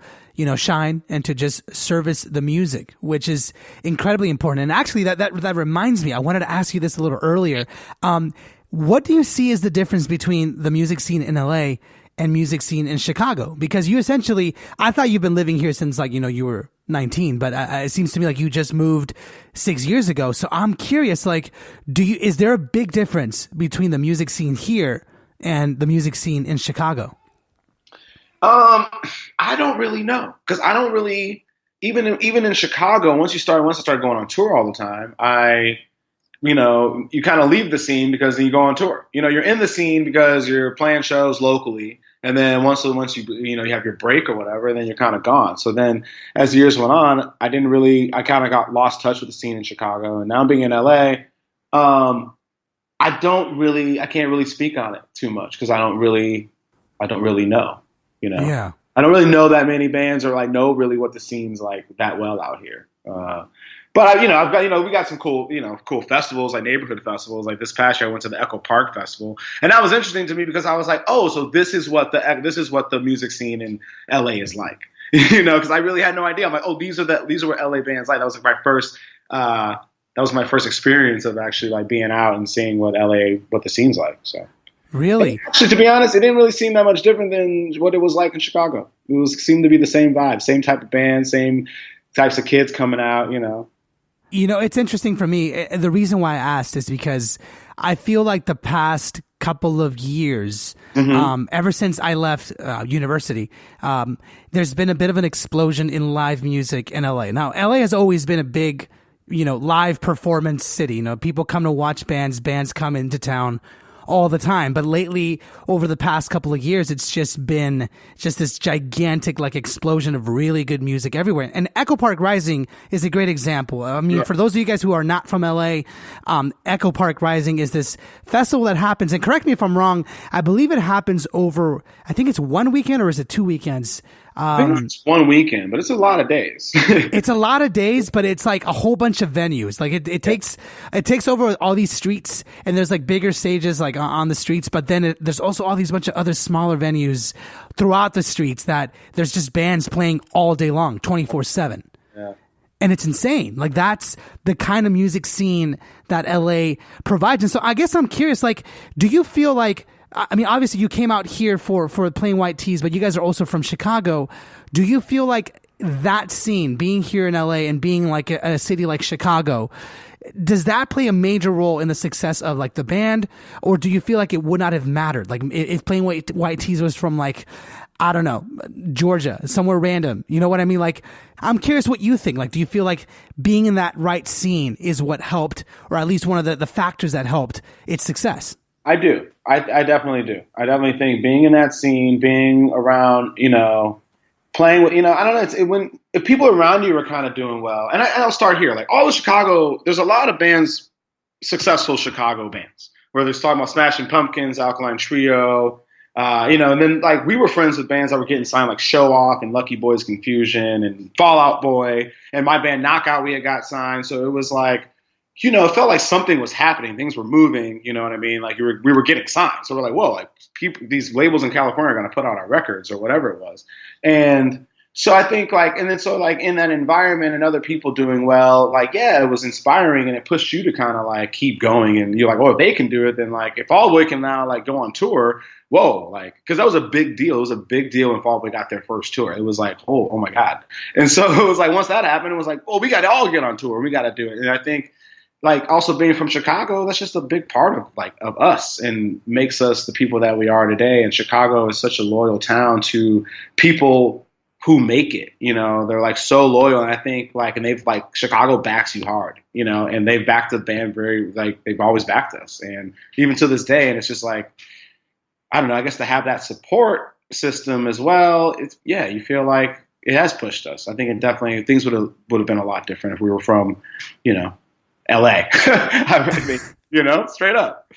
S1: shine and to just service the music, which is incredibly important. And actually that reminds me, I wanted to ask you this a little earlier. What do you see as the difference between the music scene in LA and music scene in Chicago? Because you essentially, I thought you've been living here since you were 19, but it seems to me like you just moved 6 years ago. So I'm curious, is there a big difference between the music scene here and the music scene in Chicago?
S2: I don't really know because I don't really, even in Chicago, once I started going on tour all the time, you kind of leave the scene because then you go on tour. You're in the scene because you're playing shows locally. And then once you you have your break or whatever, then you're kind of gone. So then as the years went on, I kind of got lost touch with the scene in Chicago. And now being in LA, I can't really speak on it too much because I don't really know,
S1: Yeah.
S2: I don't really know that many bands or know really what the scene's like that well out here. But I've got, we got some cool festivals, like neighborhood festivals. Like this past year, I went to the Echo Park Festival, and that was interesting to me because I was like, oh, so this is what the music scene in LA is like, because I really had no idea. I'm like, oh, these are what LA bands like. That was my first experience of actually being out and seeing what the scene's like. So
S1: really,
S2: actually, to be honest, it didn't really seem that much different than what it was like in Chicago. Seemed to be the same vibe, same type of band, same types of kids coming out,
S1: it's interesting for me. The reason why I asked is because I feel like the past couple of years, ever since I left university, there's been a bit of an explosion in live music in LA. Now, LA has always been a big, live performance city. People come to watch bands come into town all the time. But lately, over the past couple of years, it's just been this gigantic explosion of really good music everywhere. And Echo Park Rising is a great example. I mean, for those of you guys who are not from LA, Echo Park Rising is this festival that happens, and correct me if I'm wrong, I believe it happens over, I think it's one weekend or is it 2 weekends?
S2: I think it's one weekend, but it's a lot of days.
S1: It's a lot of days, but it's a whole bunch of venues. It takes over all these streets, and there's bigger stages on the streets, but then there's also all these bunch of other smaller venues throughout the streets that there's just bands playing all day long, 24/7.
S2: Yeah.
S1: And it's insane. That's the kind of music scene that LA provides. And so I guess I'm curious, do you feel I mean, obviously you came out here for Plain White Tees, but you guys are also from Chicago. Do you feel like that scene, being here in LA and being a city like Chicago, does that play a major role in the success of the band? Or do you feel like it would not have mattered? If Plain White Tees was from I don't know, Georgia, somewhere random. You know what I mean? Like, I'm curious what you think. Like, do you feel like being in that right scene is what helped, or at least one of the factors that helped its success?
S2: I do. I definitely do. I definitely think being in that scene, being around, playing with, I don't know, if people around you are kind of doing well, and I'll start here. Like all of Chicago, there's a lot of bands, successful Chicago bands, where they're talking about Smashing Pumpkins, Alkaline Trio, and then like we were friends with bands that were getting signed like Show Off and Lucky Boys Confusion and Fall Out Boy, and my band Knockout we had got signed, so it was like, it felt like something was happening. Things were moving, you know what I mean? Like we were getting signed. So we're like, whoa, like these labels in California are going to put out our records or whatever it was. And so I think in that environment and other people doing well, like, yeah, it was inspiring and it pushed you to kind of like keep going. And you're like, oh, if they can do it, then like if Fall Out Boy can now like go on tour, whoa, like, cause that was a big deal. It was a big deal when Fall Out Boy got their first tour. It was like, oh my God. And so it was like, once that happened, it was like, oh, we got to all get on tour. We got to do it. And I think, like also being from Chicago, that's just a big part of us and makes us the people that we are today. And Chicago is such a loyal town to people who make it, they're like so loyal. And I think and they've like, Chicago backs you hard, and they've backed the band they've always backed us. And even to this day, and it's just like, I don't know, I guess to have that support system as well, you feel like it has pushed us. I think it definitely, things would have been a lot different if we were from, LA. I mean, straight up.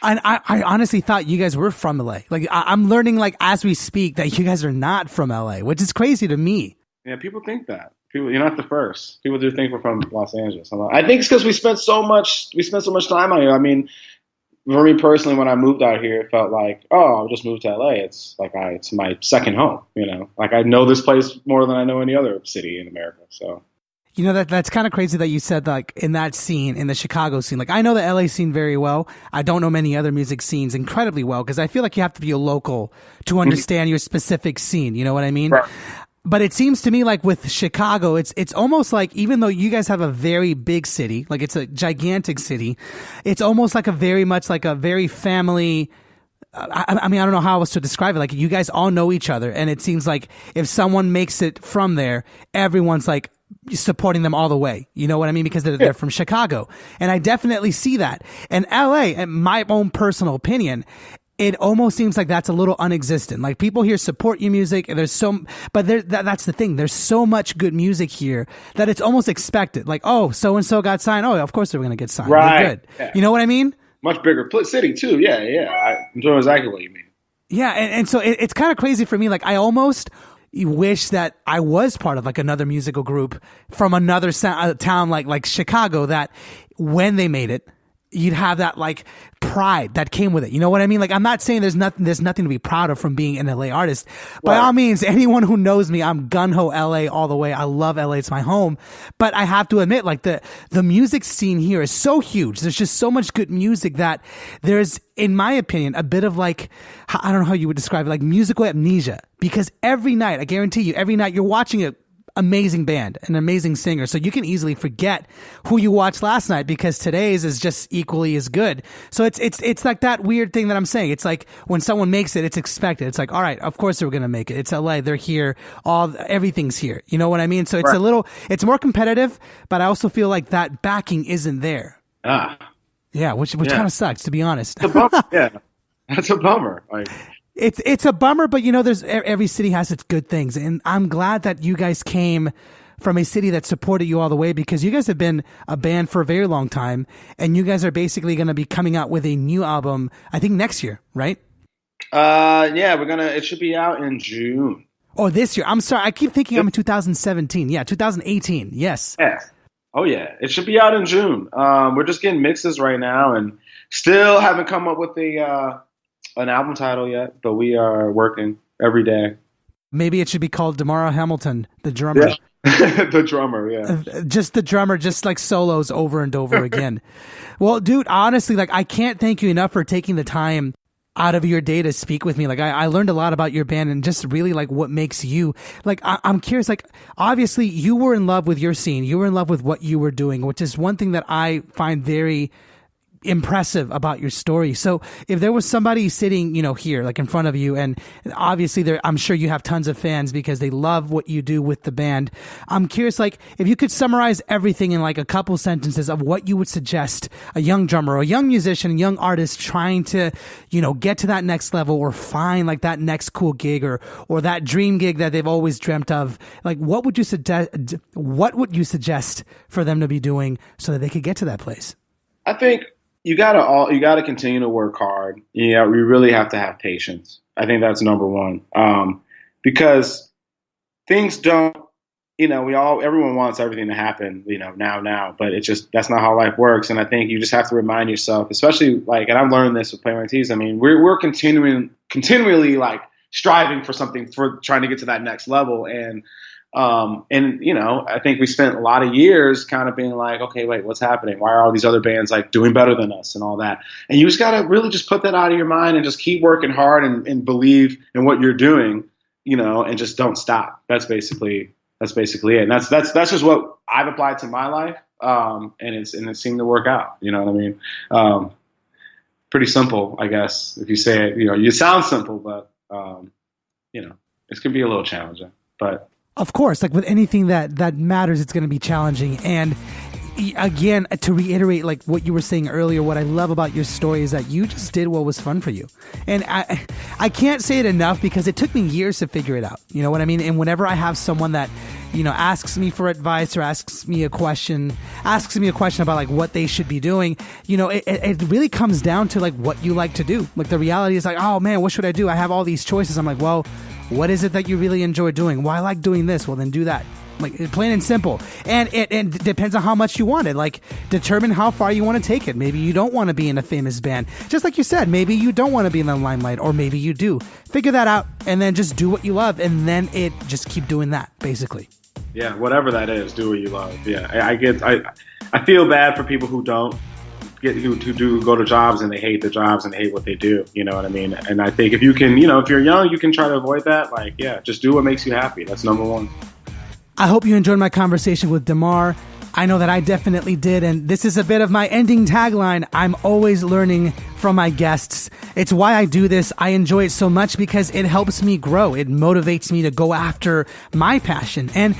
S1: And I honestly thought you guys were from LA. Like I'm learning like as we speak that you guys are not from LA, which is crazy to me.
S2: Yeah, people think that. You're not the first. People do think we're from Los Angeles. I think it's because we spent so much time out here. I mean, for me personally, when I moved out here, it felt like, oh, I just moved to LA. It's like it's my second home. Like I know this place more than I know any other city in America. So.
S1: That's kind of crazy that you said like in that scene, in the Chicago scene. Like I know the LA scene very well. I don't know many other music scenes incredibly well because I feel like you have to be a local to understand your specific scene. You know what I mean? Right. But it seems to me like with Chicago, it's almost like even though you guys have a very big city, like it's a gigantic city, it's almost like a very family. I mean, I don't know how else to describe it. Like you guys all know each other, and it seems like if someone makes it from there, everyone's like supporting them all the way. You know what I mean? Because they're from Chicago. And I definitely see that. And LA, in my own personal opinion, it almost seems like that's a little unexistent. Like people here support your music and that's the thing. There's so much good music here that it's almost expected. Like, oh, so-and-so got signed. Oh, of course they're going to get signed. Right. They're good. Yeah. You know what I mean?
S2: Much bigger city too. Yeah. I know exactly what you mean.
S1: Yeah. And so it's kind of crazy for me. Like I almost wish that I was part of like another musical group from another town like Chicago, that when they made it, you'd have that like pride that came with it. You know what I mean? Like I'm not saying there's nothing to be proud of from being an LA artist. By all means, anyone who knows me, I'm gung-ho LA all the way. I love LA. It's my home. But I have to admit, like the music scene here is so huge. There's just so much good music that there's, in my opinion, a bit of like, I don't know how you would describe it, like musical amnesia. Because every night, I guarantee you, every night you're watching a amazing band, an amazing singer. So you can easily forget who you watched last night because today's is just equally as good. So it's like that weird thing that I'm saying. It's like when someone makes it, it's expected. It's like, all right, of course they're going to make it. It's LA. They're here. Everything's here. You know what I mean? So it's it's more competitive, but I also feel like that backing isn't there. Yeah. Which kind of sucks, to be honest.
S2: It's a bummer. Yeah. That's a bummer. Like,
S1: It's a bummer, but there's every city has its good things, and I'm glad that you guys came from a city that supported you all the way, because you guys have been a band for a very long time, and you guys are basically going to be coming out with a new album, I think next year, right?
S2: Yeah, it should be out in June.
S1: Oh, this year. I'm sorry. I keep thinking I'm in 2017. Yeah, 2018. Yes.
S2: Yeah. Oh yeah. It should be out in June. We're just getting mixes right now and still haven't come up with an album title yet, but we are working every day.
S1: Maybe it should be called DeMar Hamilton, the drummer.
S2: Yeah. The drummer, yeah.
S1: Just the drummer, just like solos over and over again. Well, dude, honestly, like I can't thank you enough for taking the time out of your day to speak with me. Like I learned a lot about your band and just really like what makes you, like I'm curious, like obviously you were in love with your scene. You were in love with what you were doing, which is one thing that I find very impressive about your story. So if there was somebody sitting, here, like in front of you, and obviously I'm sure you have tons of fans because they love what you do with the band. I'm curious, like, if you could summarize everything in like a couple sentences of what you would suggest a young drummer, a young musician, a young artist trying to, get to that next level or find like that next cool gig or that dream gig that they've always dreamt of, like, what would you suggest for them to be doing so that they could get to that place?
S2: I think you gotta continue to work hard. Yeah, we really have to have patience. I think that's number one. Because things don't, everyone wants everything to happen, now, but it's just, that's not how life works. And I think you just have to remind yourself, especially like, and I've learned this with Play My Tees. I mean, we're continually like striving for something, for trying to get to that next level. And I think we spent a lot of years kind of being like, okay, wait, what's happening? Why are all these other bands like doing better than us and all that? And you just got to really just put that out of your mind and just keep working hard and believe in what you're doing, and just don't stop. That's basically it. And that's just what I've applied to my life. And it seemed to work out. You know what I mean? Pretty simple, I guess, if you say it. You sound simple, but it can be a little challenging. But
S1: of course, like with anything that matters, it's going to be challenging. And again, to reiterate, like what you were saying earlier, what I love about your story is that you just did what was fun for you. And I can't say it enough because it took me years to figure it out. You know what I mean? And whenever I have someone that, asks me for advice or asks me a question about like what they should be doing, it really comes down to like what you like to do. Like the reality is like, oh man, what should I do? I have all these choices. I'm like, well, what is it that you really enjoy doing? Well, I like doing this. Well, then do that. Like plain and simple. And it depends on how much you want it. Like determine how far you want to take it. Maybe you don't want to be in a famous band. Just like you said, maybe you don't want to be in the limelight, or maybe you do. Figure that out and then just do what you love, and then just keep doing that, basically.
S2: Yeah, whatever that is, do what you love. Yeah, I feel bad for people who don't who do go to jobs and they hate the jobs and they hate what they do. You know what I mean? And I think if you can, if you're young, you can try to avoid that. Like, yeah, just do what makes you happy. That's number one.
S1: I hope you enjoyed my conversation with DeMar. I know that I definitely did, and this is a bit of my ending tagline. I'm always learning from my guests. It's why I do this. I enjoy it so much because it helps me grow. It motivates me to go after my passion. And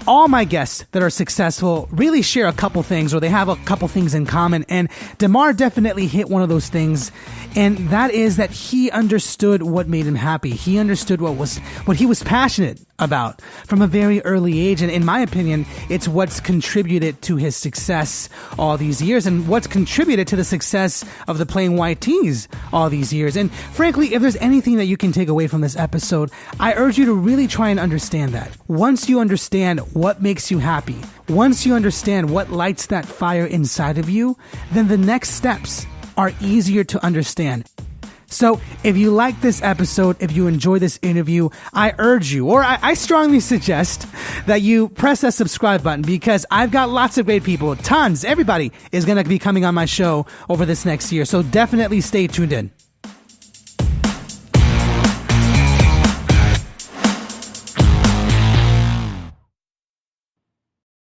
S1: all my guests that are successful really share a couple things, or they have a couple things in common. And DeMar definitely hit one of those things. And that is that he understood what made him happy. He understood what he was passionate about from a very early age. And in my opinion, it's what's contributed to his success all these years, and what's contributed to the success of the Plain White Tees all these years. And frankly, if there's anything that you can take away from this episode, I urge you to really try and understand that. Once you understand what makes you happy, once you understand what lights that fire inside of you, then the next steps are easier to understand. So if you like this episode, if you enjoy this interview, I urge you, or I strongly suggest that you press that subscribe button, because I've got lots of great people, tons, everybody is going to be coming on my show over this next year. So definitely stay tuned in.